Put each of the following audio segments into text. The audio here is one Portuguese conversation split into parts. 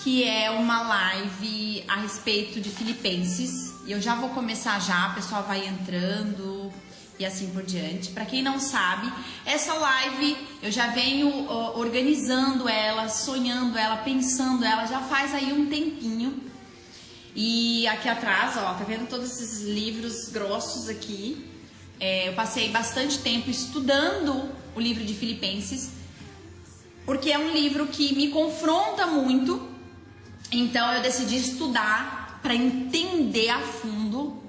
que é uma live a respeito de Filipenses. E eu já vou começar já, o pessoal vai entrando e assim por diante. Para quem não sabe, essa live eu já venho organizando ela, sonhando ela, pensando ela, já faz aí um tempinho. E aqui atrás, ó, tá vendo todos esses livros grossos aqui? Eu passei bastante tempo estudando o livro de Filipenses, porque é um livro que me confronta muito. Então eu decidi estudar para entender a fundo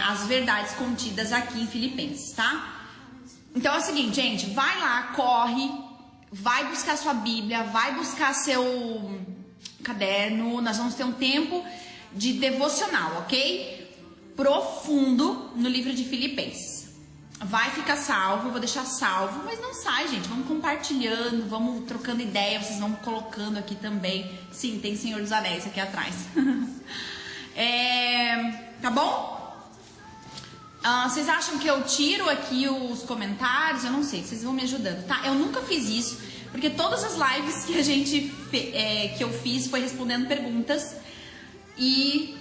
as verdades contidas aqui em Filipenses, tá? Então é o seguinte, gente, vai lá, corre, vai buscar sua Bíblia, vai buscar seu caderno. Nós vamos ter um tempo de devocional, ok? Profundo no livro de Filipenses. Vai ficar salvo, vou deixar salvo, mas não sai, gente. Vamos compartilhando, vamos trocando ideia, vocês vão colocando aqui também. Sim, tem Senhor dos Anéis aqui atrás. Tá bom? Vocês acham que eu tiro aqui os comentários? Eu não sei, vocês vão me ajudando, tá? Eu nunca fiz isso, porque todas as lives que eu fiz foi respondendo perguntas e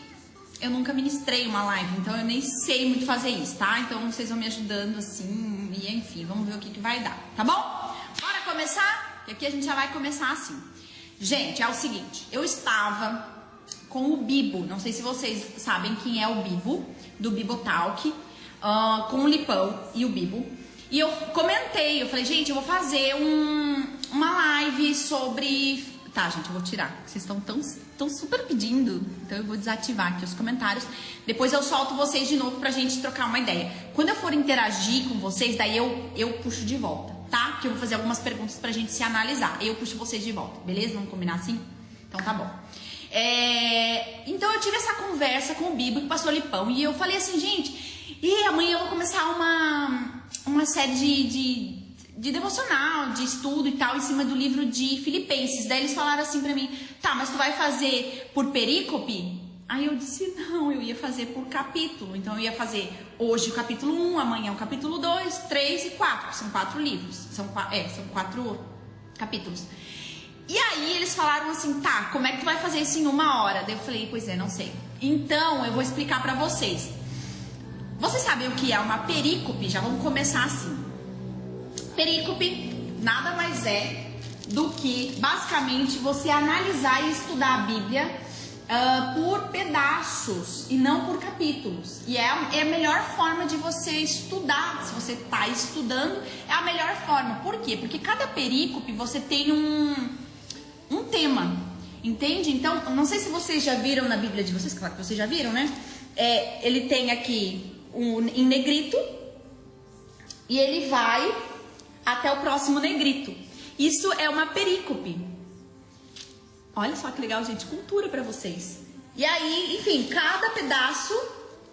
eu nunca ministrei uma live, então eu nem sei muito fazer isso, tá? Então vocês vão me ajudando assim, e enfim, vamos ver o que vai dar, tá bom? Bora começar? E aqui a gente já vai começar assim. Gente, é o seguinte, eu estava com o Bibo, não sei se vocês sabem quem é o Bibo, do Bibotalk, com o Lipão e o Bibo. E eu comentei, eu falei, gente, eu vou fazer uma live sobre... Tá, gente, eu vou tirar. Vocês estão super pedindo, então eu vou desativar aqui os comentários. Depois eu solto vocês de novo pra gente trocar uma ideia. Quando eu for interagir com vocês, daí eu puxo de volta, tá? Que eu vou fazer algumas perguntas pra gente se analisar. Eu puxo vocês de volta, beleza? Vamos combinar assim? Então tá bom. Então eu tive essa conversa com o Bibo, que passou Lipão, e eu falei assim, gente, e amanhã eu vou começar uma série de devocional, de estudo e tal, em cima do livro de Filipenses. Daí eles falaram assim pra mim, tá, mas tu vai fazer por perícope? Aí eu disse, não, eu ia fazer por capítulo. Então eu ia fazer hoje o capítulo 1, amanhã o capítulo 2, 3 e 4. São 4 livros, são 4 capítulos. E aí eles falaram assim, tá, como é que tu vai fazer isso em 1 hora? Daí eu falei, pois é, não sei. Então eu vou explicar pra vocês. Vocês sabem o que é uma perícope? Já vamos começar assim. Perícope nada mais é do que basicamente você analisar e estudar a Bíblia por pedaços e não por capítulos. E é a melhor forma de você estudar. Se você está estudando, é a melhor forma. Por quê? Porque cada perícope você tem um tema, entende? Então, não sei se vocês já viram na Bíblia de vocês, claro que vocês já viram, né? Ele tem aqui em negrito e ele vai até o próximo negrito. Isso é uma perícope. Olha só que legal, gente, cultura pra vocês. E aí, enfim, cada pedaço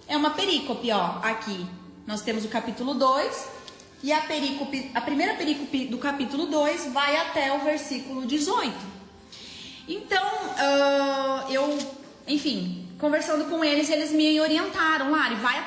é uma perícope, ó. Aqui nós temos o capítulo 2 e a primeira perícope do capítulo 2 vai até o versículo 18. Então, enfim, conversando com eles me orientaram, Lari, vai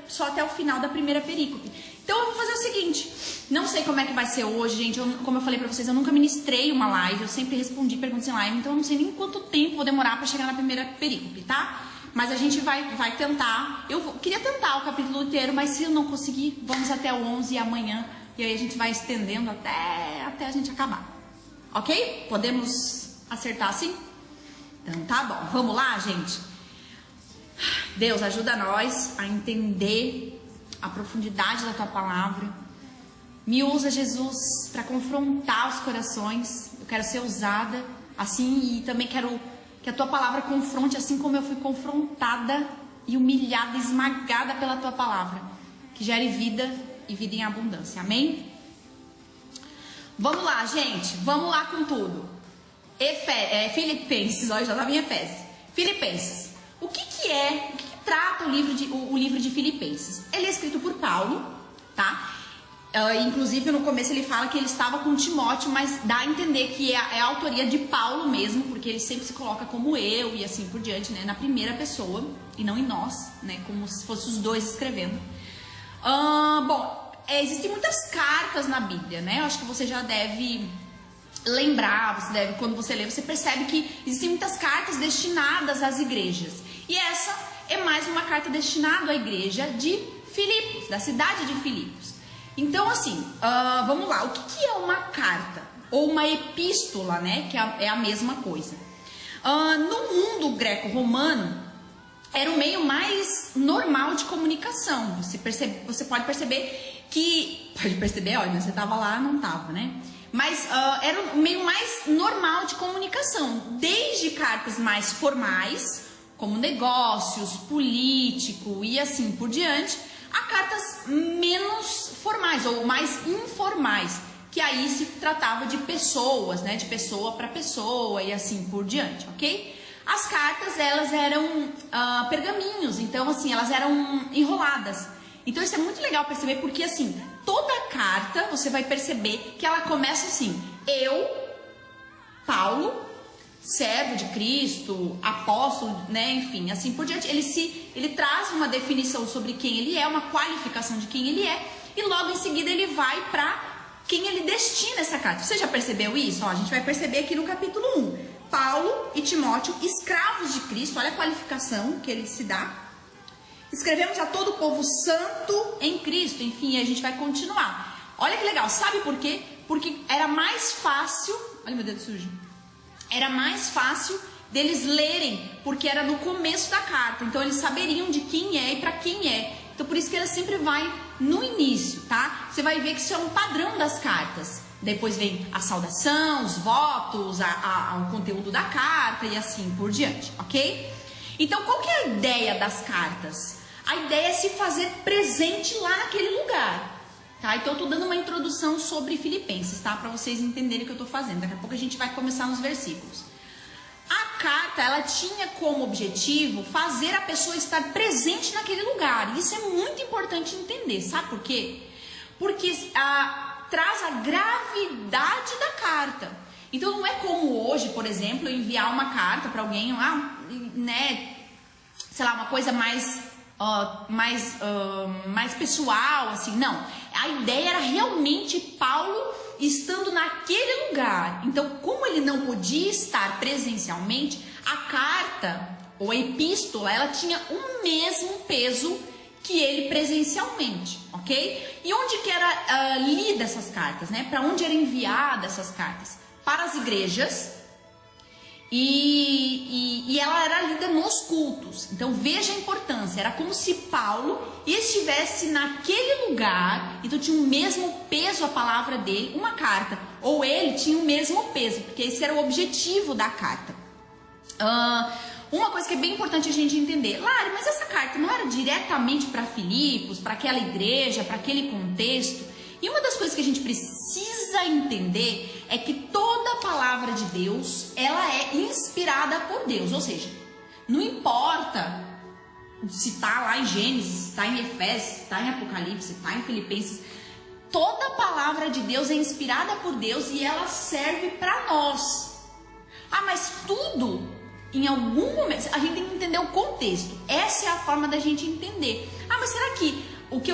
só até o final da primeira perícope. Então eu vou fazer o seguinte, não sei como é que vai ser hoje, gente, como eu falei pra vocês, eu nunca ministrei uma live, eu sempre respondi perguntas em live, então eu não sei nem quanto tempo vou demorar pra chegar na primeira perícope, tá? Mas a gente vai tentar, queria tentar o capítulo inteiro, mas se eu não conseguir, vamos até o 11 amanhã, e aí a gente vai estendendo até a gente acabar, ok? Podemos acertar assim? Então tá bom, vamos lá, gente? Deus, ajuda nós a entender a profundidade da tua palavra. Me usa, Jesus, para confrontar os corações. Eu quero ser usada assim, e também quero que a tua palavra confronte assim como eu fui confrontada e humilhada, esmagada pela tua palavra, que gere vida e vida em abundância. Amém? Vamos lá, gente, vamos lá com tudo. Filipenses, olha, já estava em Efésios. Filipenses. O que trata o livro de Filipenses? Ele é escrito por Paulo, tá? Inclusive no começo ele fala que ele estava com Timóteo, mas dá a entender que é a autoria de Paulo mesmo, porque ele sempre se coloca como eu e assim por diante, né? Na primeira pessoa e não em nós, né? Como se fossem os dois escrevendo. Existem muitas cartas na Bíblia, né? Eu acho que você já deve lembrar, você deve, quando você lê, você percebe que existem muitas cartas destinadas às igrejas. E essa é mais uma carta destinada à igreja de Filipos, da cidade de Filipos. Então, assim, vamos lá. O que é uma carta? Ou uma epístola, né? Que é a mesma coisa. No mundo greco-romano, era o meio mais normal de comunicação. Você pode perceber que... Pode perceber, olha, você estava lá, não estava, né? Mas era o meio mais normal de comunicação. Desde cartas mais formais, como negócios, político e assim por diante, a cartas menos formais ou mais informais, que aí se tratava de pessoas, né? De pessoa para pessoa e assim por diante, ok? As cartas, elas eram pergaminhos, então assim, elas eram enroladas. Então isso é muito legal perceber, porque assim, toda carta, você vai perceber que ela começa assim: eu, Paulo, servo de Cristo, apóstolo, né, enfim, assim por diante. Ele traz uma definição sobre quem ele é, uma qualificação de quem ele é, e logo em seguida ele vai para quem ele destina essa carta. Você já percebeu isso? Ó, a gente vai perceber aqui no capítulo 1. Paulo e Timóteo, escravos de Cristo, olha a qualificação que ele se dá. Escrevemos a todo o povo santo em Cristo. Enfim, a gente vai continuar. Olha que legal, sabe por quê? Porque era mais fácil... Olha meu dedo sujo. Era mais fácil deles lerem, porque era no começo da carta. Então eles saberiam de quem é e para quem é. Então por isso que ela sempre vai no início, tá? Você vai ver que isso é um padrão das cartas. Depois vem a saudação, os votos, o conteúdo da carta e assim por diante, ok? Então qual que é a ideia das cartas? A ideia é se fazer presente lá naquele lugar, tá? Então eu tô dando uma introdução sobre Filipenses, tá? Para vocês entenderem o que eu tô fazendo. Daqui a pouco a gente vai começar nos versículos. A carta, ela tinha como objetivo fazer a pessoa estar presente naquele lugar. Isso é muito importante entender, sabe por quê? Porque traz a gravidade da carta. Então não é como hoje, por exemplo, eu enviar uma carta para alguém, né, sei lá, uma coisa mais pessoal, assim. Não, a ideia era realmente Paulo estando naquele lugar. Então, como ele não podia estar presencialmente, a carta ou a epístola, ela tinha o mesmo peso que ele presencialmente, ok? E onde que era lida essas cartas, né? Para onde era enviada essas cartas? Para as igrejas, e ela era lida nos cultos. Então veja a importância, era como se Paulo estivesse naquele lugar, então tinha o mesmo peso a palavra dele, uma carta, ou ele tinha o mesmo peso, porque esse era o objetivo da carta. Uma coisa que é bem importante a gente entender: Lari, mas essa carta não era diretamente para Filipos, para aquela igreja, para aquele contexto? E uma das coisas que a gente precisa entender é que toda a palavra de Deus, ela é inspirada por Deus. Ou seja, não importa se está lá em Gênesis, está em Efésios, está em Apocalipse, está em Filipenses, toda a palavra de Deus é inspirada por Deus e ela serve para nós. Mas tudo, em algum momento, a gente tem que entender o contexto. Essa é a forma da gente entender. Mas será que o que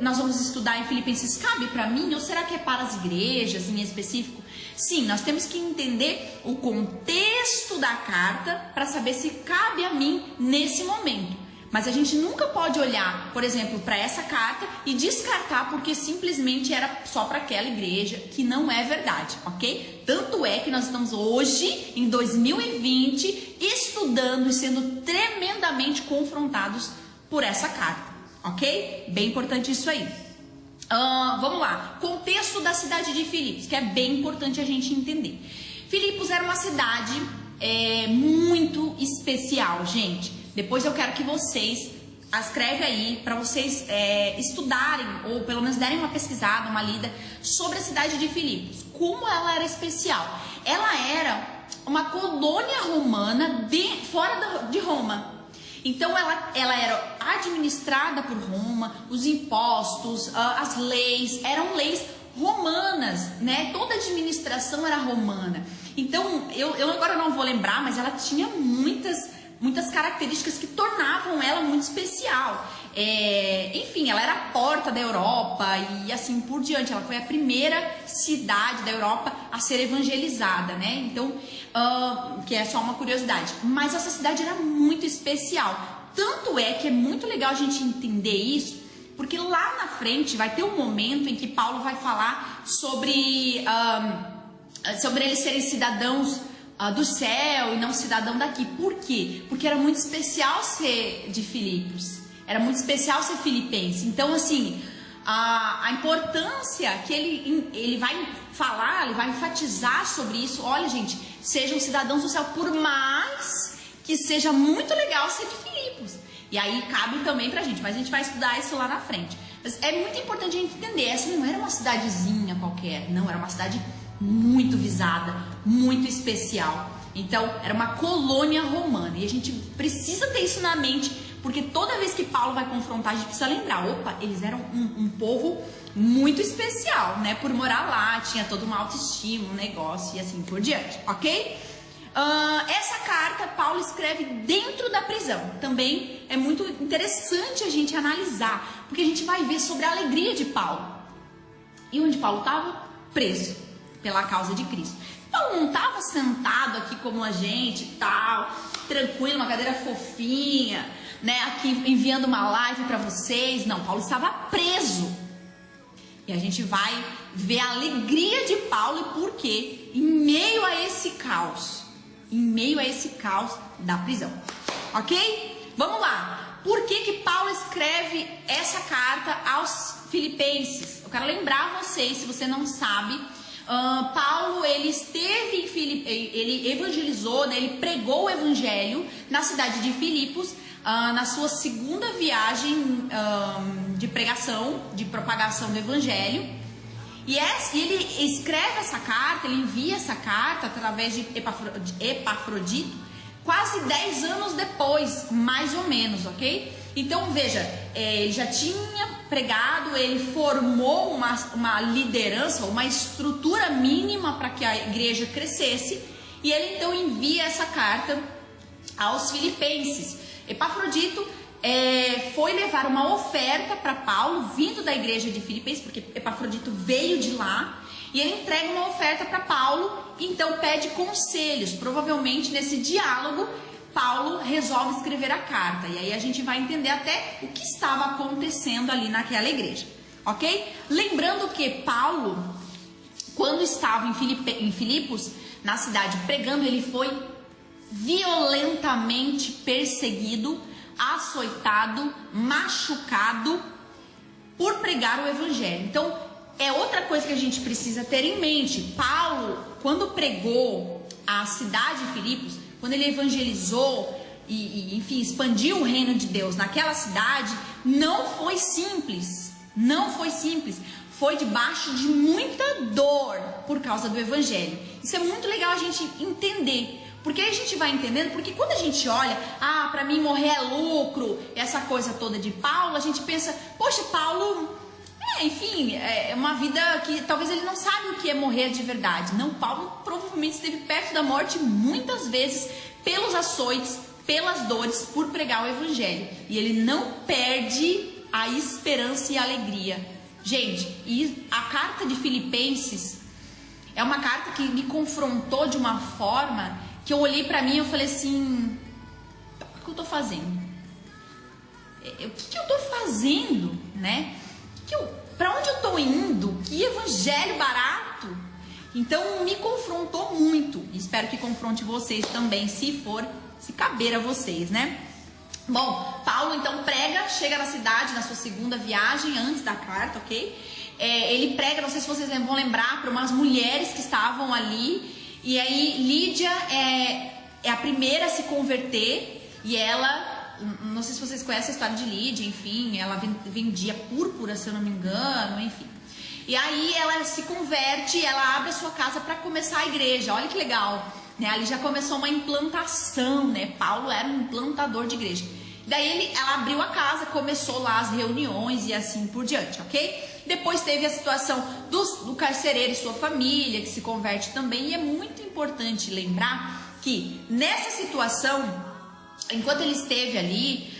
nós vamos estudar em Filipenses cabe para mim? Ou será que é para as igrejas em específico? Sim, nós temos que entender o contexto da carta para saber se cabe a mim nesse momento. Mas a gente nunca pode olhar, por exemplo, para essa carta e descartar porque simplesmente era só para aquela igreja, que não é verdade, ok? Tanto é que nós estamos hoje, em 2020, estudando e sendo tremendamente confrontados por essa carta, ok? Bem importante isso aí. Vamos lá, contexto da cidade de Filipos, que é bem importante a gente entender. Filipos era uma cidade muito especial, gente. Depois eu quero que vocês escrevem aí para vocês estudarem, ou pelo menos derem uma pesquisada, uma lida sobre a cidade de Filipos. Como ela era especial? Ela era uma colônia romana fora de Roma. Então ela era administrada por Roma, os impostos, as leis, eram leis romanas, né? Toda a administração era romana. Então, eu agora não vou lembrar, mas ela tinha muitas muitas características que tornavam ela muito especial. Enfim, ela era a porta da Europa e assim por diante. Ela foi a primeira cidade da Europa a ser evangelizada, né? Então, que é só uma curiosidade. Mas essa cidade era muito especial. Tanto é que é muito legal a gente entender isso, porque lá na frente vai ter um momento em que Paulo vai falar sobre eles serem cidadãos do céu e não cidadão daqui. Por quê? Porque era muito especial ser de Filipos. Era muito especial ser filipense. Então, assim, a importância que ele vai falar, ele vai enfatizar sobre isso. Olha, gente, sejam cidadãos do céu, por mais que seja muito legal ser de Filipos. E aí cabe também pra gente, mas a gente vai estudar isso lá na frente. Mas é muito importante a gente entender, essa não era uma cidadezinha qualquer, não, era uma cidade muito visada, muito especial. Então, era uma colônia romana. E a gente precisa ter isso na mente, porque toda vez que Paulo vai confrontar, a gente precisa lembrar, opa, eles eram um povo muito especial, né? Por morar lá, tinha toda uma autoestima, um negócio e assim por diante, ok? Essa carta Paulo escreve dentro da prisão. Também é muito interessante a gente analisar, porque a gente vai ver sobre a alegria de Paulo. E onde Paulo estava? Preso pela causa de Cristo. Paulo não estava sentado aqui como a gente, tal, tranquilo, uma cadeira fofinha, né, aqui enviando uma live para vocês. Não, Paulo estava preso. E a gente vai ver a alegria de Paulo e por quê em meio a esse caos. Em meio a esse caos da prisão, ok? Vamos lá. Por que Paulo escreve essa carta aos filipenses? Eu quero lembrar vocês, se você não sabe, Paulo, ele esteve em ele evangelizou, né, ele pregou o evangelho na cidade de Filipos, na sua segunda viagem de pregação, de propagação do evangelho. E ele escreve essa carta, ele envia essa carta através de Epafrodito, quase 10 anos depois, mais ou menos, ok? Então, veja, ele já tinha pregado, ele formou uma liderança, uma estrutura mínima para que a igreja crescesse, e ele então envia essa carta aos filipenses. Epafrodito foi levar uma oferta para Paulo, vindo da igreja de Filipenses, porque Epafrodito veio de lá, e ele entrega uma oferta para Paulo, então pede conselhos. Provavelmente nesse diálogo, Paulo resolve escrever a carta, e aí a gente vai entender até o que estava acontecendo ali naquela igreja, ok? Lembrando que Paulo, quando estava em Filipos, na cidade pregando, ele foi violentamente perseguido, açoitado, machucado por pregar o evangelho. Então, é outra coisa que a gente precisa ter em mente. Paulo, quando pregou a cidade de Filipos, quando ele evangelizou e enfim, expandiu o reino de Deus naquela cidade, não foi simples. Não foi simples. Foi debaixo de muita dor por causa do evangelho. Isso é muito legal a gente entender. Porque aí a gente vai entendendo, porque quando a gente olha, para mim morrer é lucro, essa coisa toda de Paulo, a gente pensa, poxa, Paulo, enfim, é uma vida que talvez ele não sabe o que é morrer de verdade. Não, Paulo provavelmente esteve perto da morte muitas vezes pelos açoites, pelas dores, por pregar o evangelho. E ele não perde a esperança e a alegria. Gente, e a carta de Filipenses é uma carta que me confrontou de uma forma que eu olhei pra mim e eu falei assim, o que eu tô fazendo? O que eu tô fazendo, né? Pra onde eu tô indo? Que evangelho barato! Então me confrontou muito. Espero que confronte vocês também, se caber a vocês, né? Bom, Paulo então prega, chega na cidade na sua segunda viagem, antes da carta, ok? Ele prega, não sei se vocês vão lembrar, para umas mulheres que estavam ali. E aí Lídia é a primeira a se converter, e ela, não sei se vocês conhecem a história de Lídia, enfim, ela vendia púrpura, se eu não me engano, enfim. E aí ela se converte, ela abre a sua casa para começar a igreja, olha que legal, né? Ali já começou uma implantação, né? Paulo era um implantador de igreja. Daí ela abriu a casa, começou lá as reuniões e assim por diante, ok? Depois teve a situação do carcereiro e sua família, que se converte também. E é muito importante lembrar que nessa situação, enquanto ele esteve ali,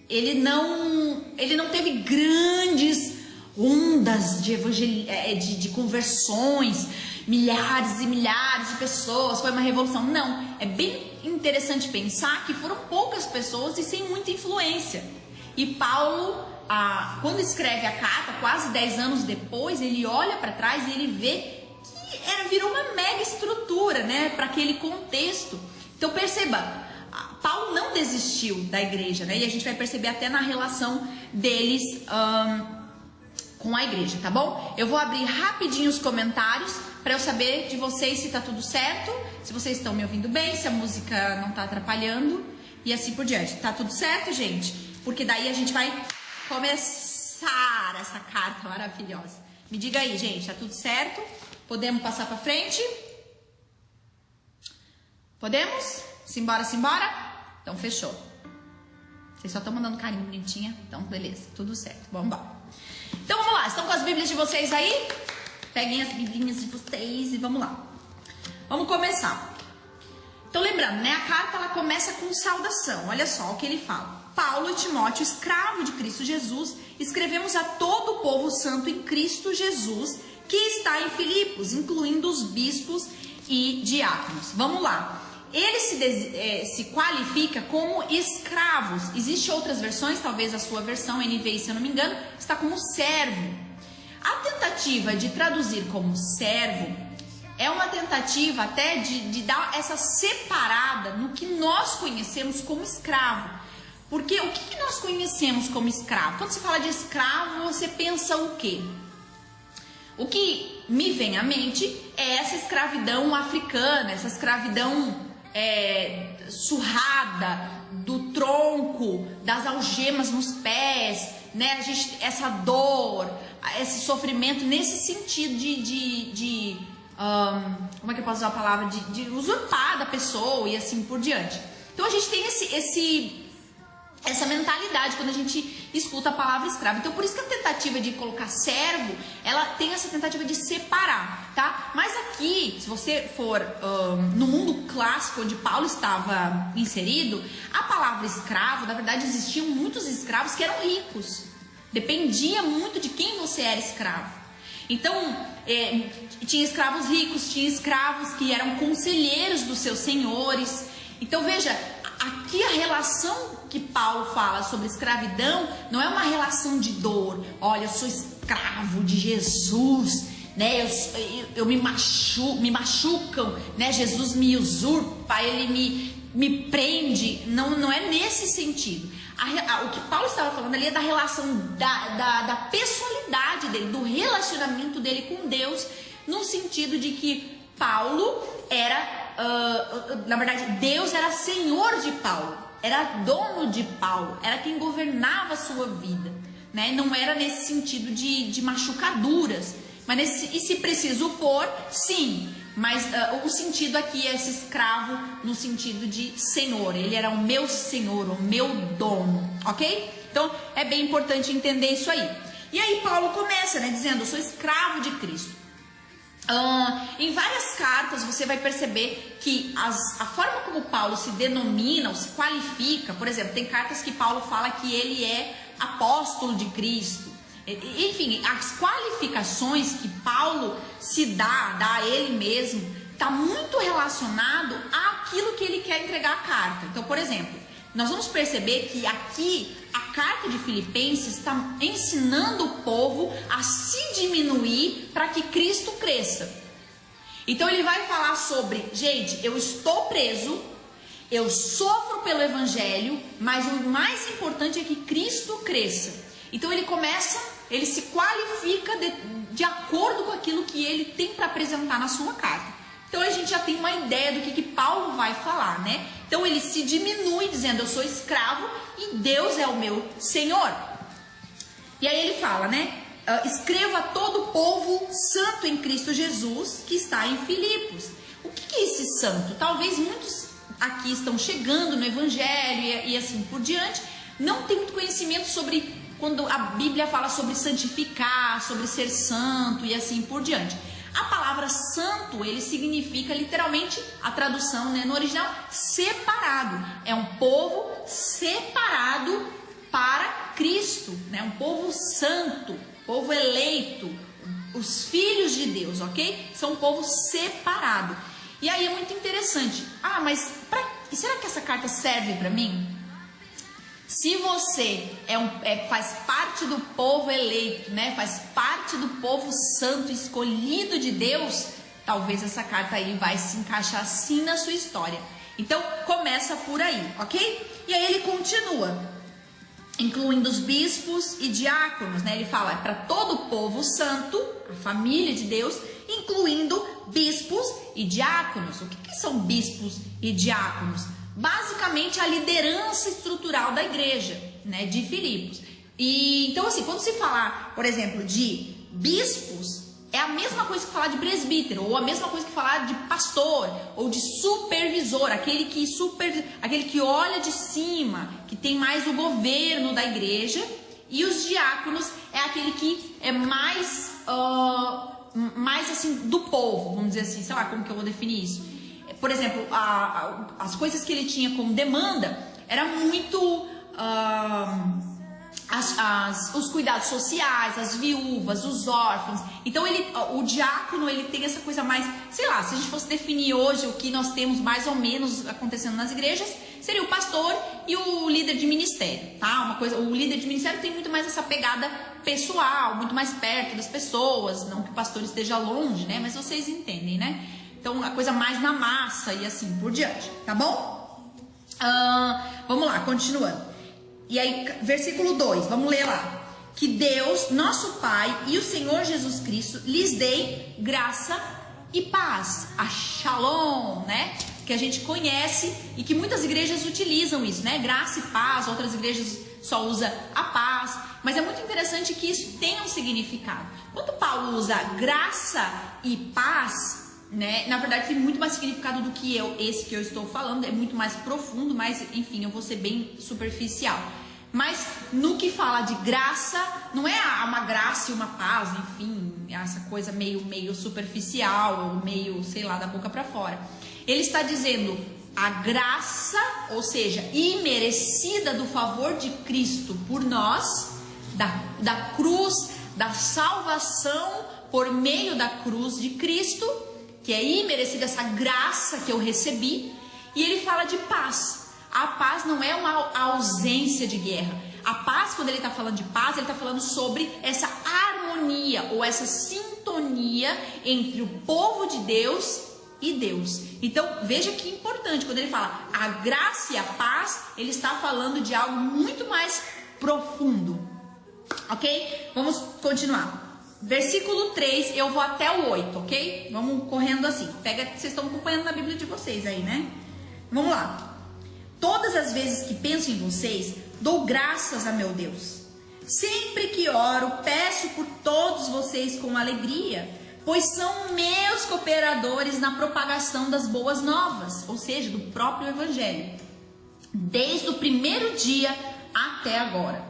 ele não teve grandes ondas de conversões, milhares e milhares de pessoas, foi uma revolução. Não, é bem interessante pensar que foram poucas pessoas e sem muita influência. E Paulo, quando escreve a carta, quase 10 anos depois, ele olha para trás e ele vê que virou uma mega estrutura, né, para aquele contexto. Então perceba, Paulo não desistiu da igreja, né, e a gente vai perceber até na relação deles com a igreja, tá bom? Eu vou abrir rapidinho os comentários para eu saber de vocês se tá tudo certo, se vocês estão me ouvindo bem, se a música não tá atrapalhando e assim por diante. Tá tudo certo, gente? Porque daí a gente vai começar essa carta maravilhosa. Me diga aí, gente, tá tudo certo? Podemos passar para frente? Podemos? Simbora, simbora? Então fechou. Vocês só estão mandando carinho bonitinha, então beleza, tudo certo. Vamos embora. Então vamos lá, estão com as bíblias de vocês aí? Peguem as bíblias de vocês e vamos lá. Vamos começar. Então lembrando, né, a carta ela começa com saudação. Olha só o que ele fala. Paulo e Timóteo, escravo de Cristo Jesus, escrevemos a todo o povo santo em Cristo Jesus, que está em Filipos, incluindo os bispos e diáconos. Vamos lá. Ele se qualifica como escravos. Existem outras versões, talvez a sua versão NVI, se eu não me engano, está como servo. A tentativa de traduzir como servo é uma tentativa até de dar essa separada no que nós conhecemos como escravo. Porque o que nós conhecemos como escravo? Quando se fala de escravo, você pensa o quê? O que me vem à mente é essa escravidão africana, essa escravidão surrada, do tronco, das algemas nos pés, né? Essa dor, esse sofrimento nesse sentido como é que eu posso usar a palavra? De usurpar da pessoa e assim por diante. Então a gente tem essa mentalidade quando a gente escuta a palavra escravo. Então por isso que a tentativa de colocar servo, ela tem essa tentativa de separar, tá? Mas aqui, se você for no mundo clássico onde Paulo estava inserido, a palavra escravo, na verdade existiam muitos escravos que eram ricos. Dependia muito de quem você era escravo. Então, tinha escravos ricos, tinha escravos que eram conselheiros dos seus senhores. Então veja, aqui a relação que Paulo fala sobre escravidão não é uma relação de dor. Olha, eu sou escravo de Jesus, né? Eu me machucam, né? Jesus me usurpa, ele me prende. Não é nesse sentido. O que Paulo estava falando ali é da relação da pessoalidade dele, do relacionamento dele com Deus, no sentido de que Paulo era, na verdade, Deus era senhor de Paulo, era dono de Paulo, era quem governava a sua vida, né? Não era nesse sentido de machucaduras, mas e se preciso for, sim. Mas o sentido aqui é esse escravo no sentido de senhor. Ele era o meu senhor, o meu dono, ok? Então é bem importante entender isso aí. E aí Paulo começa, né, dizendo: eu sou escravo de Cristo. Em várias cartas você vai perceber que a forma como Paulo se denomina ou se qualifica, por exemplo, tem cartas que Paulo fala que ele é apóstolo de Cristo. Enfim, as qualificações que Paulo se dá a ele mesmo, está muito relacionado àquilo que ele quer entregar a carta. Então, por exemplo, nós vamos perceber que aqui a carta de Filipenses está ensinando o povo a se diminuir para que Cristo cresça. Então ele vai falar sobre, gente, eu estou preso, eu sofro pelo evangelho, mas o mais importante é que Cristo cresça. Então ele se qualifica de acordo com aquilo que ele tem para apresentar na sua carta. Então a gente já tem uma ideia do que Paulo vai falar, né? Então ele se diminui dizendo: eu sou escravo e Deus é o meu Senhor. E aí ele fala, né? Escreva a todo o povo santo em Cristo Jesus que está em Filipos. O que é esse santo? Talvez muitos aqui estão chegando no evangelho e assim por diante, não tem muito conhecimento sobre quando a Bíblia fala sobre santificar, sobre ser santo e assim por diante. A palavra santo, ele significa literalmente, a tradução, né, no original, separado. É um povo separado para Cristo, né? Um povo santo, povo eleito, os filhos de Deus, ok? São um povo separado. E aí é muito interessante. Ah, mas será que essa carta serve para mim? Se você faz parte do povo eleito, né? Faz parte do povo santo, escolhido de Deus, talvez essa carta aí vai se encaixar sim na sua história. Então, começa por aí, ok? E aí ele continua, incluindo os bispos e diáconos, né? Ele fala para todo o povo santo, a família de Deus, incluindo bispos e diáconos. O que são bispos e diáconos? Basicamente a liderança estrutural da igreja, né, de Filipos. E então assim, quando se falar, por exemplo, de bispos, é a mesma coisa que falar de presbítero, ou a mesma coisa que falar de pastor, ou de supervisor, aquele que olha de cima, que tem mais o governo da igreja. E os diáconos é aquele que é mais assim do povo, vamos dizer assim, sei lá como que eu vou definir isso. Por exemplo, as coisas que ele tinha como demanda era muito os cuidados sociais, as viúvas, os órfãos. Então o diácono, ele tem essa coisa mais, sei lá, se a gente fosse definir hoje o que nós temos mais ou menos acontecendo nas igrejas, seria o pastor e o líder de ministério, tá? O líder de ministério tem muito mais essa pegada pessoal, muito mais perto das pessoas, não que o pastor esteja longe, né? Mas vocês entendem, né? Então, a coisa mais na massa e assim por diante, tá bom? Vamos lá, continuando. E aí, versículo 2, vamos ler lá. Que Deus, nosso Pai e o Senhor Jesus Cristo lhes dê graça e paz. A Shalom, né? Que a gente conhece e que muitas igrejas utilizam isso, né? Graça e paz, outras igrejas só usam a paz. Mas é muito interessante que isso tenha um significado. Quando Paulo usa graça e paz, né, na verdade tem muito mais significado do que esse que eu estou falando, é muito mais profundo, mas enfim, eu vou ser bem superficial. Mas no que fala de graça, não é uma graça e uma paz, enfim, essa coisa meio superficial, ou meio, sei lá, da boca para fora. Ele está dizendo a graça, ou seja, imerecida do favor de Cristo por nós, da cruz, da salvação por meio da cruz de Cristo, que é imerecida essa graça que eu recebi. E ele fala de paz. A paz não é uma ausência de guerra. A paz, quando ele está falando de paz, ele está falando sobre essa harmonia ou essa sintonia entre o povo de Deus e Deus. Então, veja que importante, quando ele fala a graça e a paz, ele está falando de algo muito mais profundo. Ok? Vamos continuar. Versículo 3, eu vou até o 8, ok? Vamos correndo assim. Vocês estão acompanhando na Bíblia de vocês aí, né? Vamos lá. Todas as vezes que penso em vocês, dou graças a meu Deus. Sempre que oro, peço por todos vocês com alegria, pois são meus cooperadores na propagação das boas novas, ou seja, do próprio Evangelho, desde o primeiro dia até agora.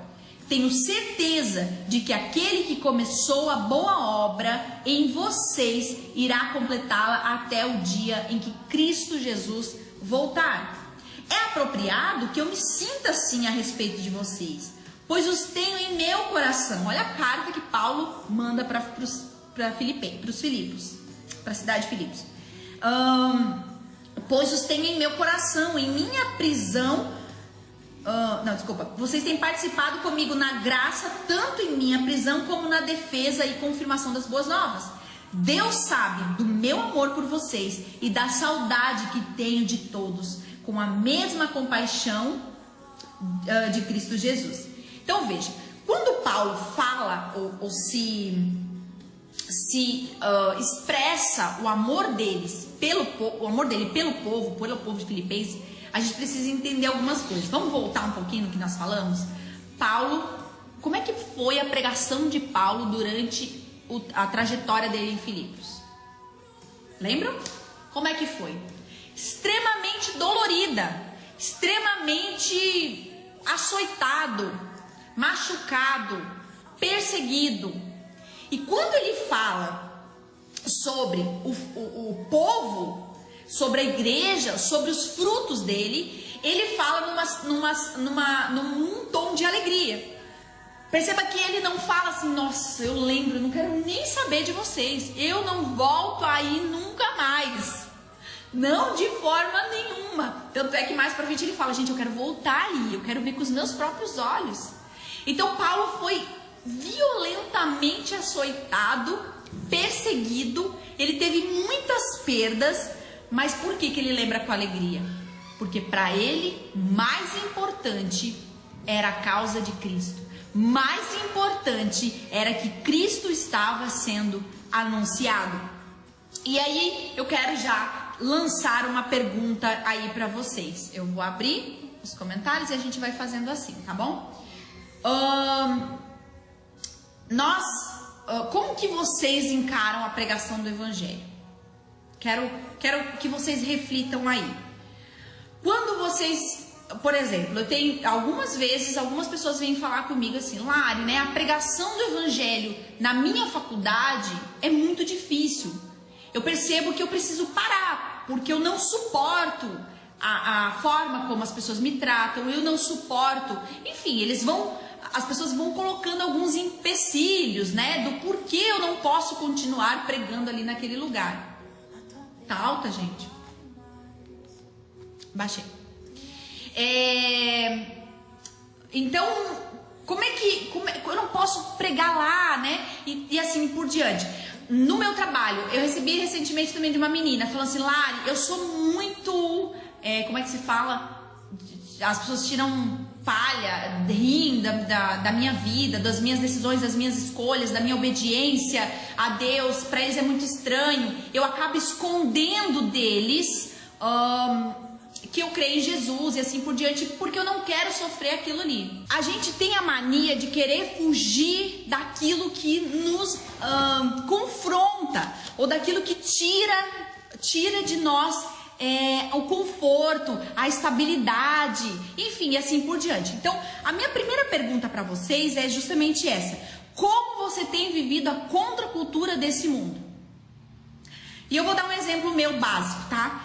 Tenho certeza de que aquele que começou a boa obra em vocês irá completá-la até o dia em que Cristo Jesus voltar. É apropriado que eu me sinta assim a respeito de vocês, pois os tenho em meu coração. Olha a carta que Paulo manda para os Filipos, para a cidade de Filipos. Pois os tenho em meu coração, em minha prisão. Vocês têm participado comigo na graça, tanto em minha prisão como na defesa e confirmação das boas novas. Deus sabe do meu amor por vocês e da saudade que tenho de todos, com a mesma compaixão de Cristo Jesus. Então veja, quando Paulo fala ou se expressa o amor dele pelo povo de Filipenses, a gente precisa entender algumas coisas. Vamos voltar um pouquinho no que nós falamos? Paulo, como é que foi a pregação de Paulo durante a trajetória dele em Filipos? Lembram? Como é que foi? Extremamente dolorida, extremamente açoitado, machucado, perseguido. E quando ele fala sobre o povo, sobre a igreja, sobre os frutos dele, ele fala num tom de alegria. Perceba que ele não fala assim, nossa, eu lembro, eu não quero nem saber de vocês, eu não volto aí nunca mais. Não, de forma nenhuma. Tanto é que mais pra frente ele fala, gente, eu quero voltar aí, eu quero ver com os meus próprios olhos. Então Paulo foi violentamente açoitado, perseguido, ele teve muitas perdas, mas por que ele lembra com alegria? Porque para ele, mais importante era a causa de Cristo. Mais importante era que Cristo estava sendo anunciado. E aí eu quero já lançar uma pergunta aí para vocês. Eu vou abrir os comentários e a gente vai fazendo assim, tá bom? Como que vocês encaram a pregação do Evangelho? Quero que vocês reflitam aí. Quando vocês... Por exemplo, eu tenho algumas vezes, algumas pessoas vêm falar comigo assim, Lari, né, a pregação do Evangelho na minha faculdade é muito difícil. Eu percebo que eu preciso parar, porque eu não suporto a forma como as pessoas me tratam, eu não suporto, enfim, as pessoas vão colocando alguns empecilhos, né, do porquê eu não posso continuar pregando ali naquele lugar. Tá alta, gente? Baixei. Então, como é que eu não posso pregar lá, né? E assim por diante. No meu trabalho, eu recebi recentemente também de uma menina falando assim, Lari, eu sou muito, como é que se fala? As pessoas tiram palha, riem da minha vida, das minhas decisões, das minhas escolhas, da minha obediência a Deus. Para eles é muito estranho. Eu acabo escondendo deles que eu creio em Jesus e assim por diante, porque eu não quero sofrer aquilo ali. A gente tem a mania de querer fugir daquilo que nos confronta, ou daquilo que tira de nós o conforto, a estabilidade, enfim, e assim por diante. Então, a minha primeira pergunta para vocês é justamente essa: como você tem vivido a contracultura desse mundo? E eu vou dar um exemplo meu básico, tá?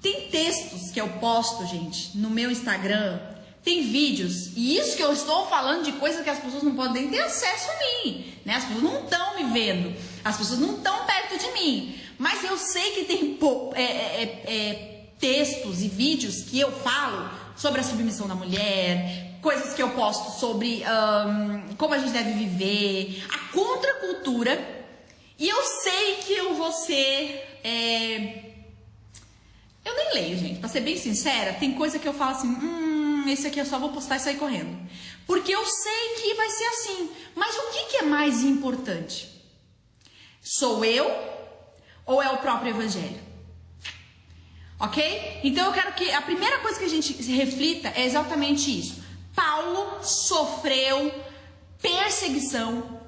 Tem textos que eu posto, gente, no meu Instagram, tem vídeos, e isso que eu estou falando de coisas que as pessoas não podem ter acesso a mim, né? As pessoas não estão me vendo, as pessoas não estão perto de mim, mas eu sei que tem textos e vídeos que eu falo sobre a submissão da mulher, coisas que eu posto sobre como a gente deve viver, a contracultura, e eu sei que eu vou ser... Eu nem leio, gente, pra ser bem sincera, tem coisa que eu falo assim, esse aqui eu só vou postar e sair correndo. Porque eu sei que vai ser assim. Mas o que é mais importante? Sou eu ou é o próprio Evangelho? Ok? Então eu quero que a primeira coisa que a gente se reflita é exatamente isso. Paulo sofreu perseguição.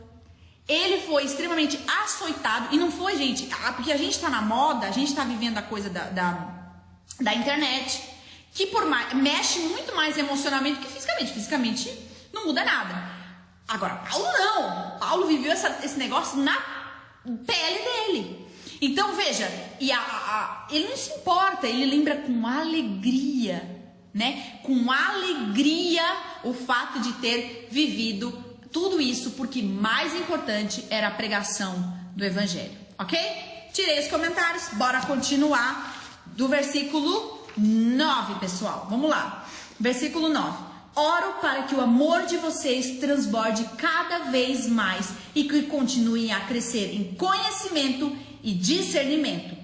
Ele foi extremamente açoitado. E não foi, gente, porque a gente tá na moda, a gente tá vivendo a coisa da internet, que mexe muito mais emocionalmente que fisicamente. Fisicamente não muda nada. Agora, Paulo não. Paulo viveu esse negócio na pele dele. Então, veja, ele não se importa, ele lembra com alegria, né? Com alegria o fato de ter vivido tudo isso, porque mais importante era a pregação do Evangelho, ok? Tirei os comentários, bora continuar do versículo 9, pessoal. Vamos lá. Versículo 9. Oro para que o amor de vocês transborde cada vez mais e que continuem a crescer em conhecimento e discernimento.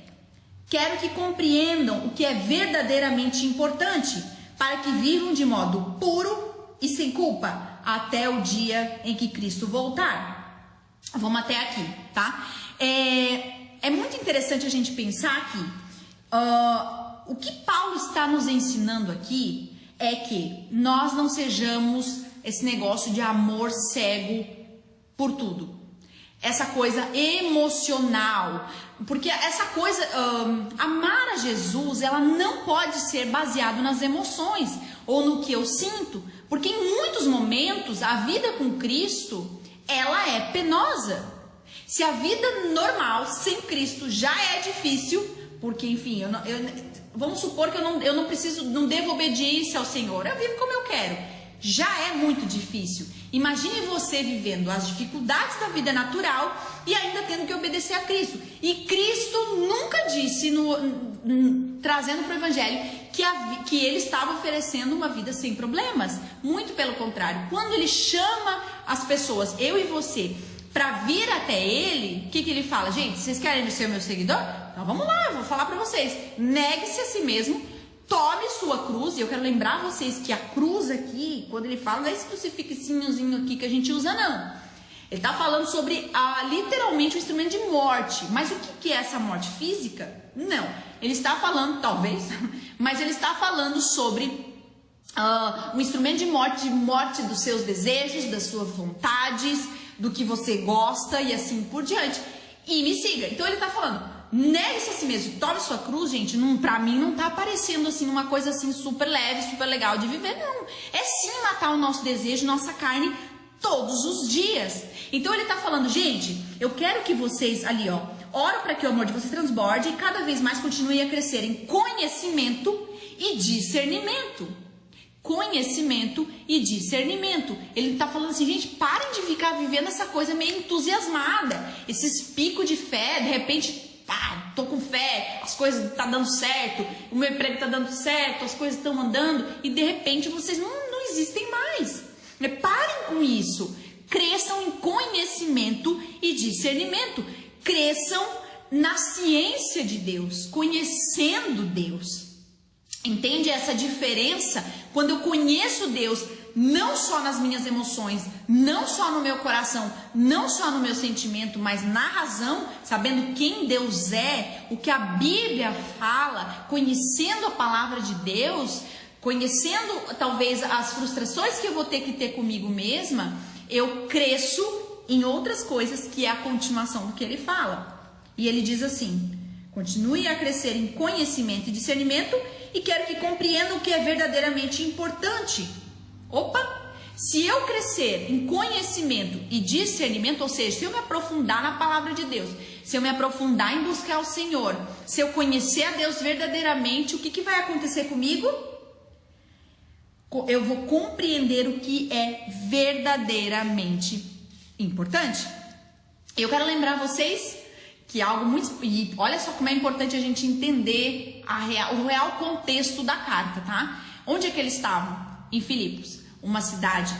Quero que compreendam o que é verdadeiramente importante, para que vivam de modo puro e sem culpa até o dia em que Cristo voltar. Vamos até aqui, tá? É muito interessante a gente pensar que o que Paulo está nos ensinando aqui é que nós não sejamos esse negócio de amor cego por tudo. Essa coisa emocional, porque essa coisa, amar a Jesus, ela não pode ser baseado nas emoções ou no que eu sinto, porque em muitos momentos a vida com Cristo, ela é penosa. Se a vida normal, sem Cristo, já é difícil, porque, enfim, vamos supor que eu não devo obediência ao Senhor, eu vivo como eu quero. Já é muito difícil. Imagine você vivendo as dificuldades da vida natural e ainda tendo que obedecer a Cristo. E Cristo nunca disse, trazendo para o Evangelho, que ele estava oferecendo uma vida sem problemas. Muito pelo contrário. Quando ele chama as pessoas, eu e você, para vir até ele, o que ele fala? Gente, vocês querem ser meu seguidor? Então vamos lá, eu vou falar para vocês. Negue-se a si mesmo, tome sua cruz. E eu quero lembrar vocês que a cruz aqui, quando ele fala, não é esse crucifixinhozinho aqui que a gente usa, não. Ele está falando sobre literalmente um instrumento de morte. Mas o que é essa morte física? Não. Ele está falando, talvez, mas ele está falando sobre um instrumento de morte dos seus desejos, das suas vontades, do que você gosta e assim por diante. E me siga. Então ele está falando, negue-se a si mesmo, tome sua cruz, gente. Pra mim não tá aparecendo assim uma coisa assim super leve, super legal de viver, não. É sim matar o nosso desejo, nossa carne todos os dias. Então ele tá falando, gente, eu quero que vocês ali, ó, oro para que o amor de vocês transborde e cada vez mais continue a crescer em conhecimento e discernimento. Conhecimento e discernimento. Ele está falando assim, gente, parem de ficar vivendo essa coisa meio entusiasmada, esses picos de fé, de repente, tô com fé, as coisas tá dando certo, o meu emprego tá dando certo, as coisas estão andando, e de repente vocês não existem mais. Parem com isso. Cresçam em conhecimento e discernimento. Cresçam na ciência de Deus, conhecendo Deus. Entende essa diferença? Quando eu conheço Deus, não só nas minhas emoções, não só no meu coração, não só no meu sentimento, mas na razão, sabendo quem Deus é, o que a Bíblia fala, conhecendo a palavra de Deus, conhecendo talvez as frustrações que eu vou ter que ter comigo mesma, eu cresço em outras coisas que é a continuação do que ele fala. E ele diz assim, continue a crescer em conhecimento e discernimento e quero que compreenda o que é verdadeiramente importante. Opa! Se eu crescer em conhecimento e discernimento, ou seja, se eu me aprofundar na palavra de Deus, se eu me aprofundar em buscar o Senhor, se eu conhecer a Deus verdadeiramente, o que vai acontecer comigo? Eu vou compreender o que é verdadeiramente importante. Eu quero lembrar vocês que algo muito... E olha só como é importante a gente entender o real contexto da carta, tá? Onde é que eles estavam? Em Filipos. Uma cidade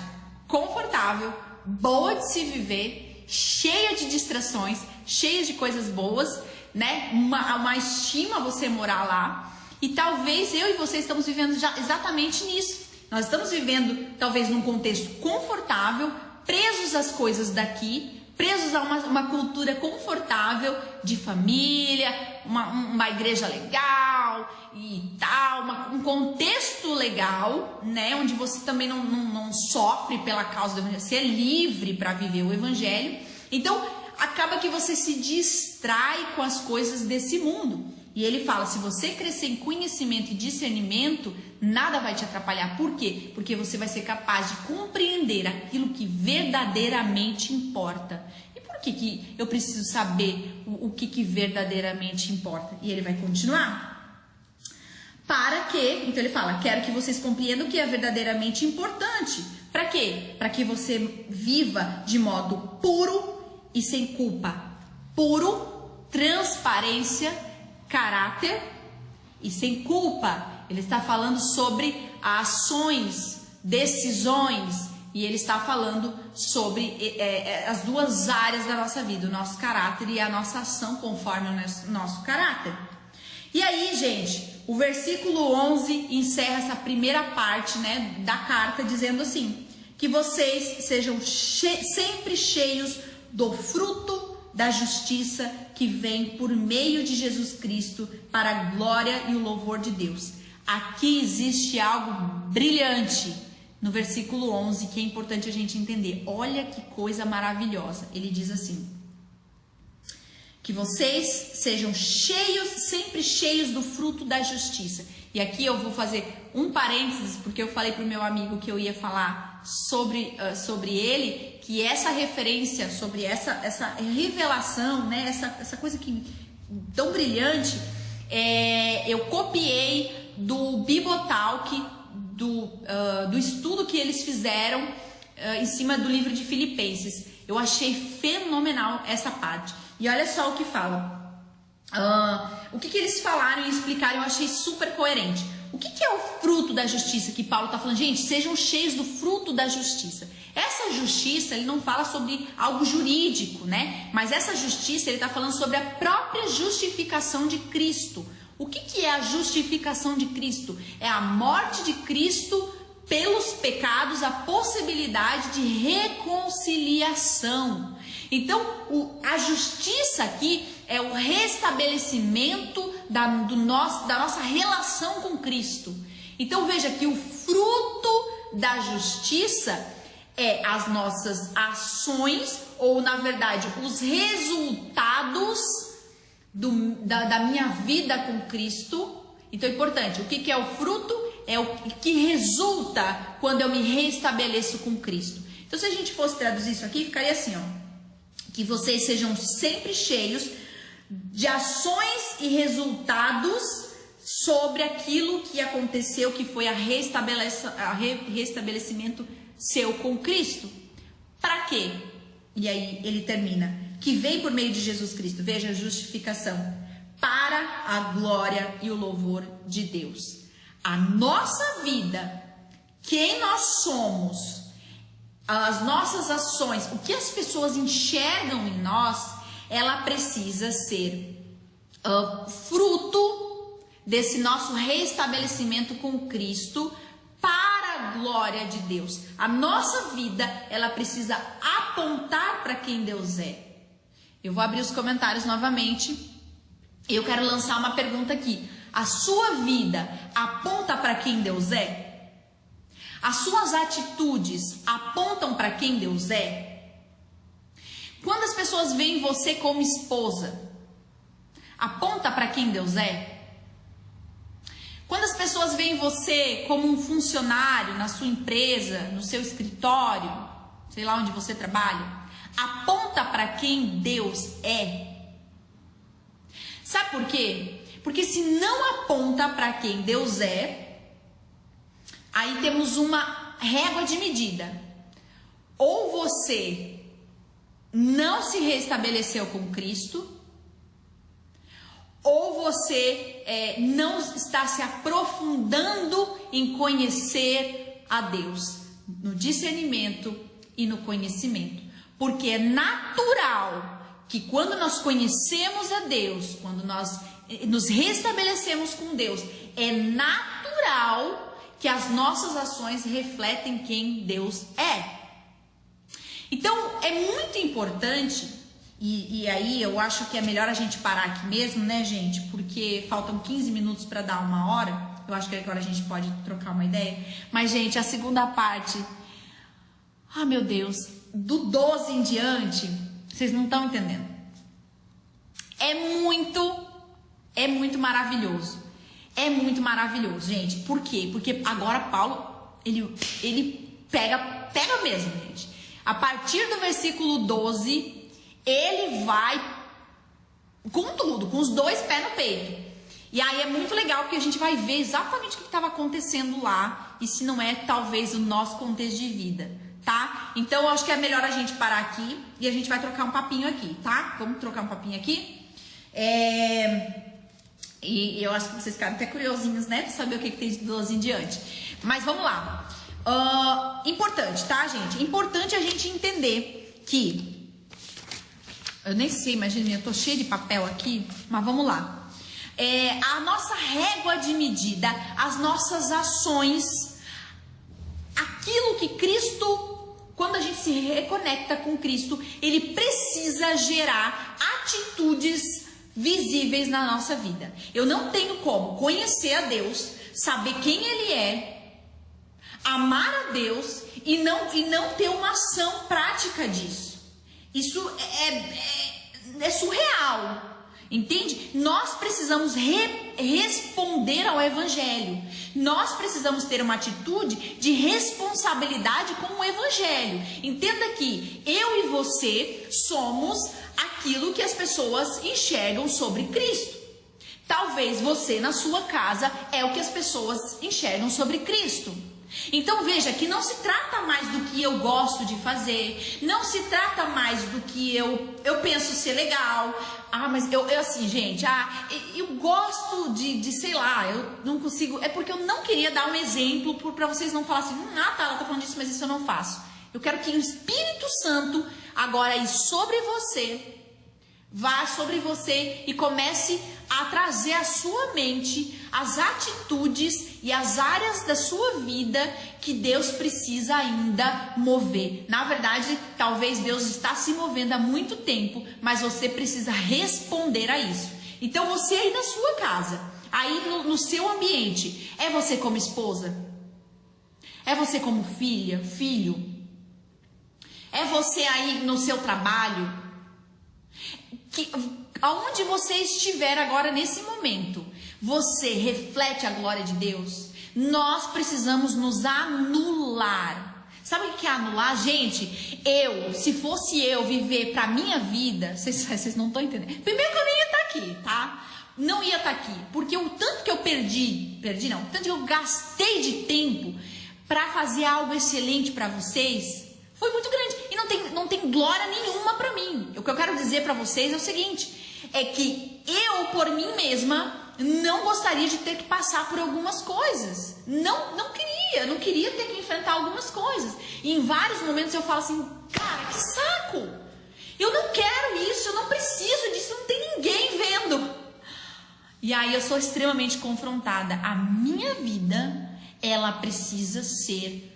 confortável, boa de se viver, cheia de distrações, cheia de coisas boas, né? Uma estima você morar lá. E talvez eu e você estamos vivendo já exatamente nisso. Nós estamos vivendo talvez num contexto confortável, presos às coisas daqui, presos a uma cultura confortável de família, uma igreja legal e tal, um contexto legal, né, onde você também não sofre pela causa do evangelho, você é livre para viver o evangelho. Então acaba que você se distrai com as coisas desse mundo. E ele fala, se você crescer em conhecimento e discernimento, nada vai te atrapalhar. Por quê? Porque você vai ser capaz de compreender aquilo que verdadeiramente importa. E por que eu preciso saber o que verdadeiramente importa? E ele vai continuar. Para que, então ele fala, quero que vocês compreendam o que é verdadeiramente importante. Para quê? Para que você viva de modo puro e sem culpa. Puro, transparência, caráter e sem culpa. Ele está falando sobre ações, decisões, e ele está falando sobre as duas áreas da nossa vida, o nosso caráter e a nossa ação conforme o nosso caráter. E aí, gente, o versículo 11 encerra essa primeira parte, né, da carta, dizendo assim, que vocês sejam sempre cheios do fruto da justiça que vem por meio de Jesus Cristo para a glória e o louvor de Deus. Aqui existe algo brilhante no versículo 11 que é importante a gente entender. Olha que coisa maravilhosa. Ele diz assim, que vocês sejam cheios, sempre cheios do fruto da justiça. E aqui eu vou fazer um parênteses, porque eu falei para o meu amigo que eu ia falar sobre ele, que essa referência, sobre essa revelação, né, essa coisa que tão brilhante, eu copiei do Bibotalk, do estudo que eles fizeram em cima do livro de Filipenses. Eu achei fenomenal essa parte. E olha só o que fala. O que eles falaram e explicaram, eu achei super coerente. O que é o fruto da justiça que Paulo está falando? Gente, sejam cheios do fruto da justiça. Essa justiça, ele não fala sobre algo jurídico, né? Mas essa justiça, ele está falando sobre a própria justificação de Cristo. O que é a justificação de Cristo? É a morte de Cristo pelos pecados, a possibilidade de reconciliação. Então, a justiça aqui é o restabelecimento da nossa relação com Cristo. Então, veja que o fruto da justiça é as nossas ações, ou na verdade, os resultados da minha vida com Cristo. Então é importante, o que é o fruto? É o que resulta quando eu me restabeleço com Cristo. Então se a gente fosse traduzir isso aqui, ficaria assim, ó: que vocês sejam sempre cheios de ações e resultados sobre aquilo que aconteceu, que foi a restabelecimento seu com Cristo. Para quê? E aí ele termina: que vem por meio de Jesus Cristo. Veja a justificação. Para a glória e o louvor de Deus. A nossa vida, quem nós somos, as nossas ações, o que as pessoas enxergam em nós, ela precisa ser fruto desse nosso restabelecimento com Cristo para a glória de Deus. A nossa vida, ela precisa apontar para quem Deus é. Eu vou abrir os comentários novamente. Eu quero lançar uma pergunta aqui. A sua vida aponta para quem Deus é? As suas atitudes apontam para quem Deus é? Quando as pessoas veem você como esposa, aponta para quem Deus é? Quando as pessoas veem você como um funcionário na sua empresa, no seu escritório, sei lá onde você trabalha, aponta para quem Deus é? Sabe por quê? Porque se não aponta para quem Deus é, aí temos uma régua de medida. Ou você não se restabeleceu com Cristo, ou você não está se aprofundando em conhecer a Deus, no discernimento e no conhecimento. Porque é natural que quando nós conhecemos a Deus, quando nós nos restabelecemos com Deus, é natural que as nossas ações refletem quem Deus é. Então, é muito importante, e aí eu acho que é melhor a gente parar aqui mesmo, né, gente? Porque faltam 15 minutos para dar 1 hora. Eu acho que agora a gente pode trocar uma ideia. Mas, gente, a segunda parte, meu Deus, do 12 em diante, vocês não estão entendendo. É muito maravilhoso. É muito maravilhoso, gente. Por quê? Porque agora Paulo, ele pega mesmo, gente. A partir do versículo 12, ele vai com tudo, com os dois pés no peito. E aí é muito legal, porque a gente vai ver exatamente o que estava acontecendo lá, e se não é, talvez, o nosso contexto de vida, tá? Então, eu acho que é melhor a gente parar aqui, e a gente vai trocar um papinho aqui, tá? Vamos trocar um papinho aqui? E eu acho que vocês ficaram até curiosinhos, né? Pra saber o que tem de 12 em diante. Mas vamos lá. Importante, tá, gente? Importante a gente entender que... Eu nem sei, imagina, eu tô cheia de papel aqui, mas vamos lá. A nossa régua de medida, as nossas ações, aquilo que Cristo, quando a gente se reconecta com Cristo, ele precisa gerar atitudes visíveis na nossa vida. Eu não tenho como conhecer a Deus, saber quem Ele é, amar a Deus e não ter uma ação prática disso. Isso é surreal. Entende? Nós precisamos responder ao Evangelho. Nós precisamos ter uma atitude de responsabilidade com o Evangelho. Entenda que eu e você somos aquilo que as pessoas enxergam sobre Cristo. Talvez você na sua casa é o que as pessoas enxergam sobre Cristo. Então veja que não se trata mais do que eu gosto de fazer, não se trata mais do que eu penso ser legal. Mas eu assim, gente, eu gosto de sei lá, eu não consigo, é porque eu não queria dar um exemplo para vocês não falarem assim, tá, ela tá falando disso, mas isso eu não faço. Eu quero que o Espírito Santo agora aí sobre você, vá sobre você e comece a trazer à sua mente as atitudes e as áreas da sua vida que Deus precisa ainda mover. Na verdade, talvez Deus está se movendo há muito tempo, mas você precisa responder a isso. Então você aí na sua casa, aí no seu ambiente, é você como esposa? É você como filha, filho? É você aí no seu trabalho? Aonde você estiver agora nesse momento, você reflete a glória de Deus? Nós precisamos nos anular. Sabe o que é anular? Gente, se fosse eu viver pra minha vida, vocês não estão entendendo. Primeiro que eu nem ia estar aqui, tá? Não ia estar aqui, porque o tanto que eu o tanto que eu gastei de tempo pra fazer algo excelente pra vocês, foi muito grande e não tem glória nenhuma para mim. O que eu quero dizer para vocês é o seguinte, é que eu por mim mesma não gostaria de ter que passar por algumas coisas. Não queria ter que enfrentar algumas coisas. E em vários momentos eu falo assim, cara, que saco! Eu não quero isso, eu não preciso disso, não tem ninguém vendo. E aí eu sou extremamente confrontada. A minha vida, ela precisa ser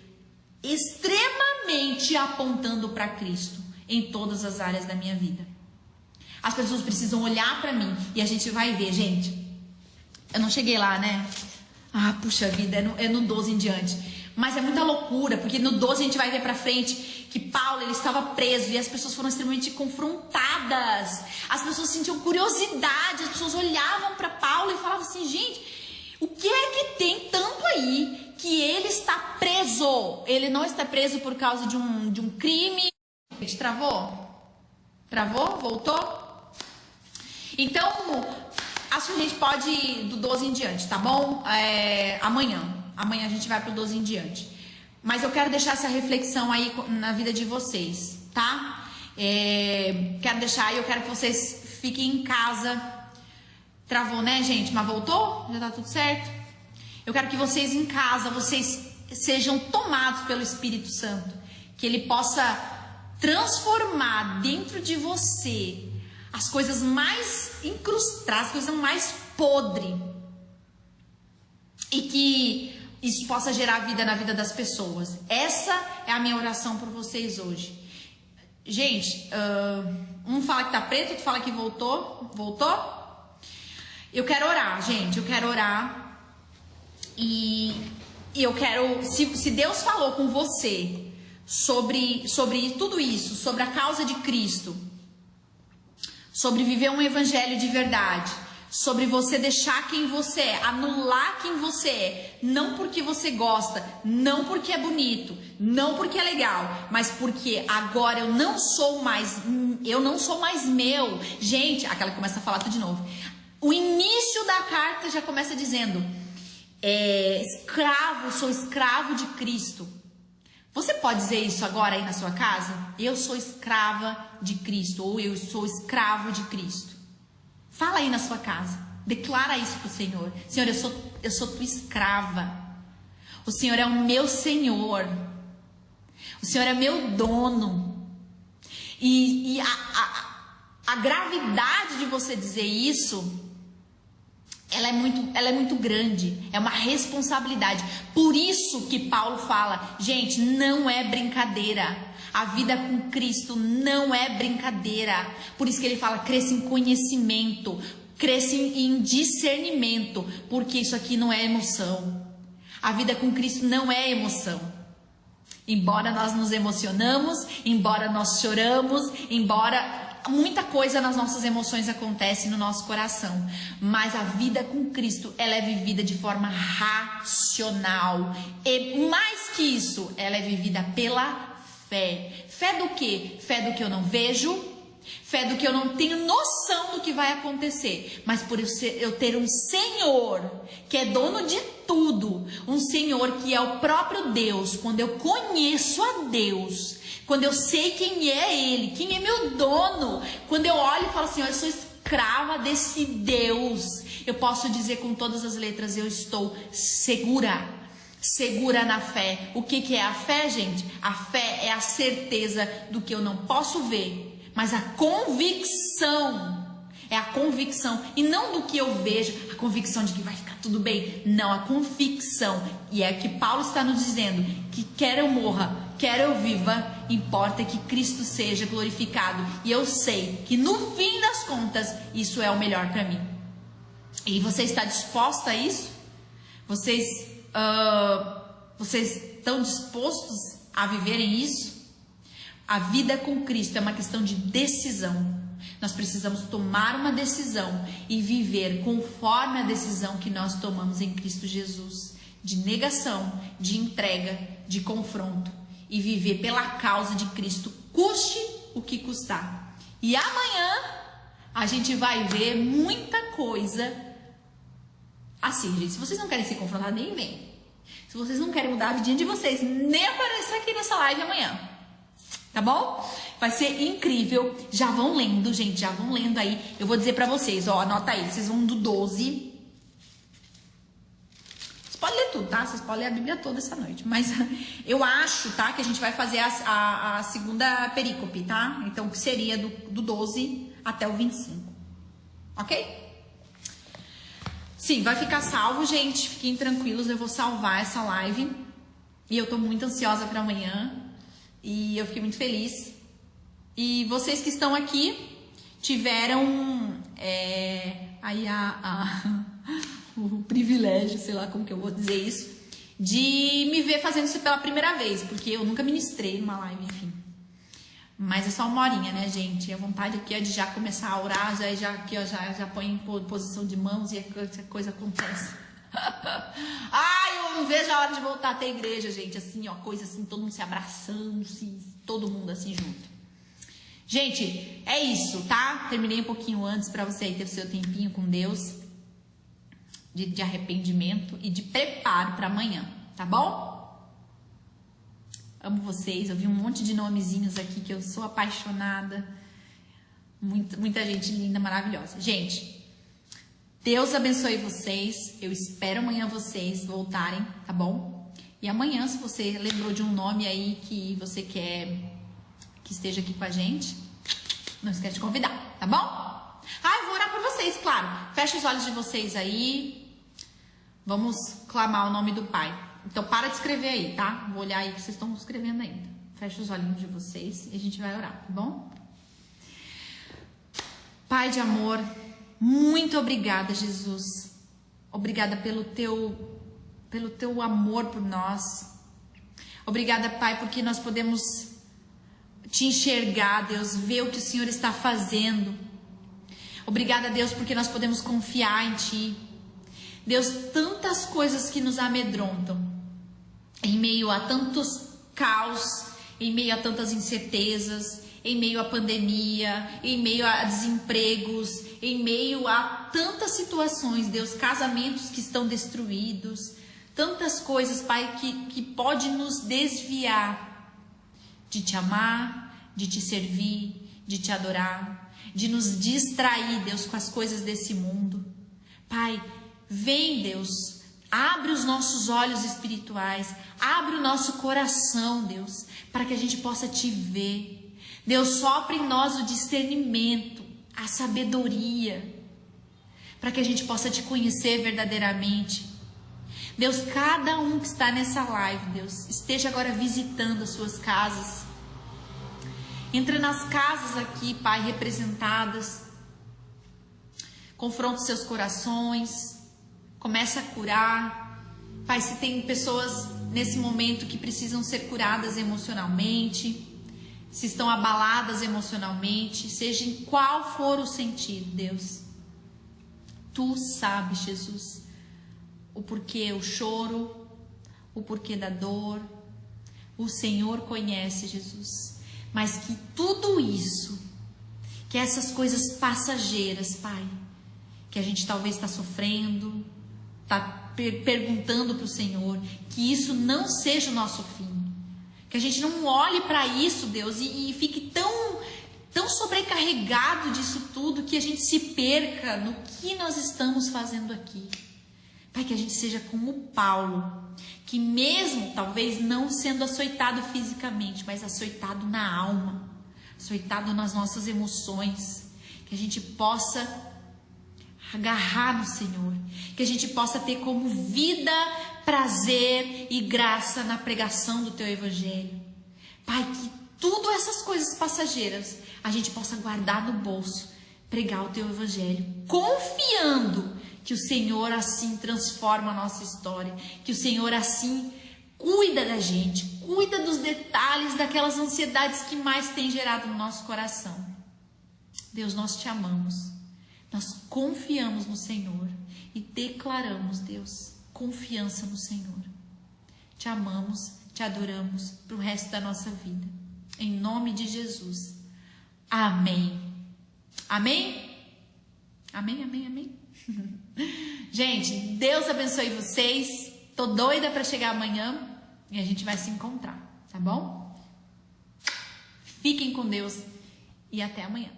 extremamente apontando para Cristo em todas as áreas da minha vida. As pessoas precisam olhar para mim e a gente vai ver, gente. Eu não cheguei lá, né? Puxa vida, é no 12 em diante. Mas é muita loucura, porque no 12 a gente vai ver para frente que Paulo, ele estava preso e as pessoas foram extremamente confrontadas. As pessoas sentiam curiosidade, as pessoas olhavam para Paulo e falavam assim, gente, o que é que tem tanto aí que ele está preso? Ele não está preso por causa de um crime. A gente travou? Travou? Voltou? Então, acho que a gente pode ir do 12 em diante, tá bom? Amanhã a gente vai pro 12 em diante. Mas eu quero deixar essa reflexão aí na vida de vocês, tá? Quero deixar aí, eu quero que vocês fiquem em casa. Travou, né, gente? Mas voltou? Já tá tudo certo? Eu quero que vocês em casa, vocês sejam tomados pelo Espírito Santo. Que Ele possa transformar dentro de você as coisas mais incrustadas, as coisas mais podres. E que isso possa gerar vida na vida das pessoas. Essa é a minha oração por vocês hoje. Gente, um fala que tá preto, outro fala que voltou. Voltou? Eu quero orar, gente. Eu quero orar. E eu quero, se Deus falou com você sobre tudo isso, sobre a causa de Cristo, sobre viver um evangelho de verdade, sobre você deixar quem você é, anular quem você é, não porque você gosta, não porque é bonito, não porque é legal, mas porque agora eu não sou mais meu. Gente, aquela que começa a falar tudo de novo. O início da carta já começa dizendo: sou escravo de Cristo. Você pode dizer isso agora aí na sua casa? Eu sou escrava de Cristo, ou eu sou escravo de Cristo. Fala aí na sua casa, declara isso pro Senhor. Senhor, eu sou tua escrava. O Senhor é o meu Senhor. O Senhor é meu dono. E a gravidade de você dizer isso, ela é muito grande, é uma responsabilidade. Por isso que Paulo fala, gente, não é brincadeira. A vida com Cristo não é brincadeira. Por isso que ele fala, cresça em conhecimento, cresça em discernimento, porque isso aqui não é emoção. A vida com Cristo não é emoção. Embora nós nos emocionamos, embora nós choramos, embora muita coisa nas nossas emoções acontece no nosso coração, mas a vida com Cristo, ela é vivida de forma racional, e mais que isso, ela é vivida pela fé. Fé do quê? Fé do que eu não vejo, fé do que eu não tenho noção do que vai acontecer, mas por eu ter um Senhor que é dono de tudo, um Senhor que é o próprio Deus. Quando eu conheço a Deus, quando eu sei quem é Ele, quem é meu dono, quando eu olho e falo assim, eu sou escrava desse Deus, eu posso dizer com todas as letras, eu estou segura na fé. O que é a fé, gente? A fé é a certeza do que eu não posso ver, mas a convicção. É a convicção, e não do que eu vejo, a convicção de que vai ficar tudo bem. Não, a convicção. E é que Paulo está nos dizendo que quer eu morra, quer eu viva, importa que Cristo seja glorificado. E eu sei que no fim das contas, isso é o melhor para mim. E você está disposta a isso? Vocês estão dispostos a viverem isso? A vida com Cristo é uma questão de decisão. Nós precisamos tomar uma decisão e viver conforme a decisão que nós tomamos em Cristo Jesus. De negação, de entrega, de confronto. E viver pela causa de Cristo, custe o que custar. E amanhã a gente vai ver muita coisa assim, gente. Se vocês não querem ser confrontados, nem vem. Se vocês não querem mudar a vidinha de vocês, nem aparecer aqui nessa live amanhã. Tá bom? Vai ser incrível. Já vão lendo, gente. Já vão lendo aí. Eu vou dizer pra vocês, ó. Anota aí. Vocês vão do 12. Vocês podem ler tudo, tá? Vocês podem ler a Bíblia toda essa noite. Mas eu acho, tá? Que a gente vai fazer a segunda perícope, tá? Então, que seria do 12 até o 25. Ok? Sim, vai ficar salvo, gente. Fiquem tranquilos. Eu vou salvar essa live. E eu tô muito ansiosa pra amanhã. E eu fiquei muito feliz. E vocês que estão aqui tiveram aí o privilégio, sei lá como que eu vou dizer isso, de me ver fazendo isso pela primeira vez, porque eu nunca ministrei numa live, enfim. Mas é só uma horinha, né, gente? A vontade aqui é de já começar a orar, já põe em posição de mãos e a coisa acontece. Ai, eu não vejo a hora de voltar a ter igreja, gente, assim, ó, coisa assim, todo mundo se abraçando, todo mundo assim junto. Gente, é isso, tá? Terminei um pouquinho antes pra você aí ter o seu tempinho com Deus, de arrependimento e de preparo pra amanhã, tá bom? Amo vocês, eu vi um monte de nomezinhos aqui que eu sou apaixonada, muita gente linda, maravilhosa. Gente, Deus abençoe vocês. Eu espero amanhã vocês voltarem, tá bom? E amanhã, se você lembrou de um nome aí que você quer que esteja aqui com a gente, não esquece de convidar, tá bom? Ah, eu vou orar por vocês, claro. Fecha os olhos de vocês aí. Vamos clamar o nome do Pai. Então, para de escrever aí, tá? Vou olhar aí que vocês estão escrevendo ainda. Fecha os olhinhos de vocês e a gente vai orar, tá bom? Pai de amor, muito obrigada, Jesus. Obrigada pelo teu amor por nós. Obrigada, Pai, porque nós podemos te enxergar, Deus, ver o que o Senhor está fazendo. Obrigada, Deus, porque nós podemos confiar em Ti. Deus, tantas coisas que nos amedrontam, em meio a tantos caos, em meio a tantas incertezas, em meio à pandemia, em meio a desempregos, em meio a tantas situações, Deus, casamentos que estão destruídos, tantas coisas, Pai, que pode nos desviar de Te amar, de Te servir, de Te adorar, de nos distrair, Deus, com as coisas desse mundo. Pai, vem, Deus, abre os nossos olhos espirituais, abre o nosso coração, Deus, para que a gente possa Te ver. Deus, sopra em nós o discernimento, a sabedoria, para que a gente possa Te conhecer verdadeiramente. Deus, cada um que está nessa live, Deus, esteja agora visitando as suas casas. Entra nas casas aqui, Pai, representadas. Confronta os seus corações. Começa a curar. Pai, se tem pessoas nesse momento que precisam ser curadas emocionalmente, se estão abaladas emocionalmente, seja em qual for o sentido, Deus. Tu sabes, Jesus, o porquê o choro, o porquê da dor. O Senhor conhece, Jesus. Mas que tudo isso, que essas coisas passageiras, Pai, que a gente talvez está sofrendo, está perguntando para o Senhor, que isso não seja o nosso fim. Que a gente não olhe para isso, Deus, e fique tão sobrecarregado disso tudo, que a gente se perca no que nós estamos fazendo aqui. Pai, que a gente seja como Paulo, que mesmo talvez não sendo açoitado fisicamente, mas açoitado na alma, açoitado nas nossas emoções, que a gente possa agarrar no Senhor, que a gente possa ter como vida, prazer e graça na pregação do Teu Evangelho. Pai, que tudo essas coisas passageiras a gente possa guardar no bolso, pregar o Teu Evangelho, confiando que o Senhor assim transforma a nossa história, que o Senhor assim cuida da gente, cuida dos detalhes, daquelas ansiedades que mais tem gerado no nosso coração. Deus, nós te amamos. Nós confiamos no Senhor e declaramos, Deus, confiança no Senhor. Te amamos, te adoramos para o resto da nossa vida. Em nome de Jesus. Amém. Amém? Amém, amém, amém. Gente, Deus abençoe vocês. Tô doida para chegar amanhã e a gente vai se encontrar, tá bom? Fiquem com Deus e até amanhã.